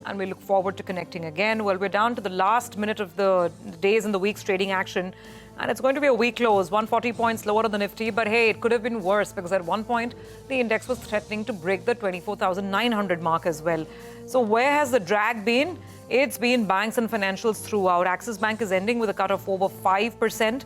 and we look forward to connecting again. Well, we're down to the last minute of the days and the week's trading action, and it's going to be a weak close, 140 points lower on the Nifty, but hey, it could have been worse because at one point the index was threatening to break the 24,900 mark as well. So where has the drag been? It's been banks and financials throughout. Axis Bank is ending with a cut of over 5%.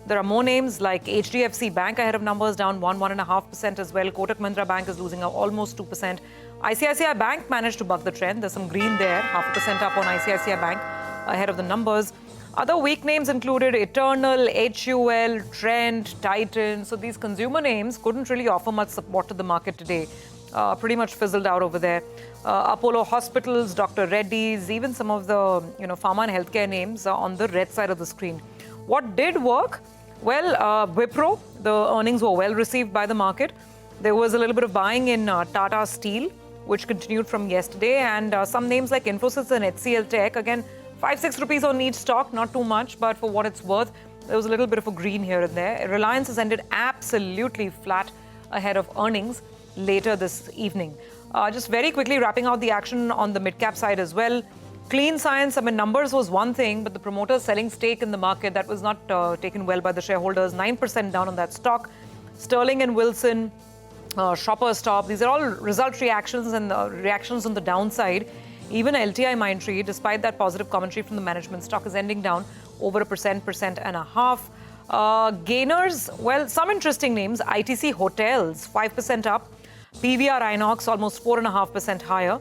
There are more names like HDFC Bank ahead of numbers, down 1.5% as well. Kotak Mahindra Bank is losing almost 2%. ICICI Bank managed to buck the trend. There's some green there, 0.5% up on ICICI Bank ahead of the numbers. Other weak names included Eternal, HUL, Trent, Titan. So these consumer names couldn't really offer much support to the market today. Pretty much fizzled out over there. Apollo Hospitals, Dr. Reddy's, even some of the pharma and healthcare names are on the red side of the screen. What did work? Well, Wipro, the earnings were well received by the market. There was a little bit of buying in Tata Steel, which continued from yesterday, and some names like Infosys and HCL Tech, again, 5-6 rupees on each stock, not too much, but for what it's worth, there was a little bit of a green here and there. Reliance has ended absolutely flat ahead of earnings later this evening. Just very quickly wrapping out the action on the mid-cap side as well. Clean science, numbers was one thing, but the promoters selling stake in the market, that was not taken well by the shareholders. 9% down on that stock. Sterling and Wilson, Shoppers Stop, these are all result reactions and reactions on the downside. Even LTI Mindtree, despite that positive commentary from the management, stock is ending down over 1.5%. Gainers, well, some interesting names. ITC Hotels, 5% up. PVR Inox, almost 4.5% higher.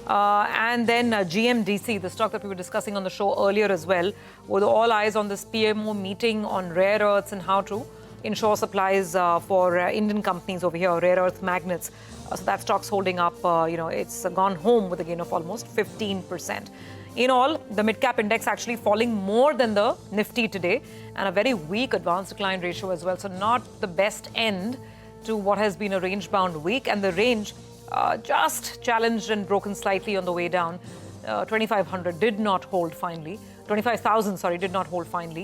And then GMDC, the stock that we were discussing on the show earlier as well, with all eyes on this PMO meeting on rare earths and how to ensure supplies for Indian companies over here, rare earth magnets. So that stock's holding up, it's gone home with a gain of almost 15%. In all, the mid-cap index actually falling more than the Nifty today, and a very weak advanced decline ratio as well. So not the best end to what has been a range-bound week, and the range just challenged and broken slightly on the way down. 25,000 did not hold finally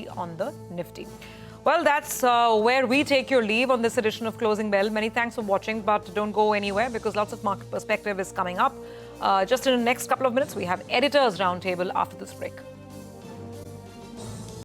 on the Nifty. Well, that's where we take your leave on this edition of Closing Bell. Many thanks for watching, but don't go anywhere because lots of market perspective is coming up. Just in the next couple of minutes, we have Editors Roundtable after this break.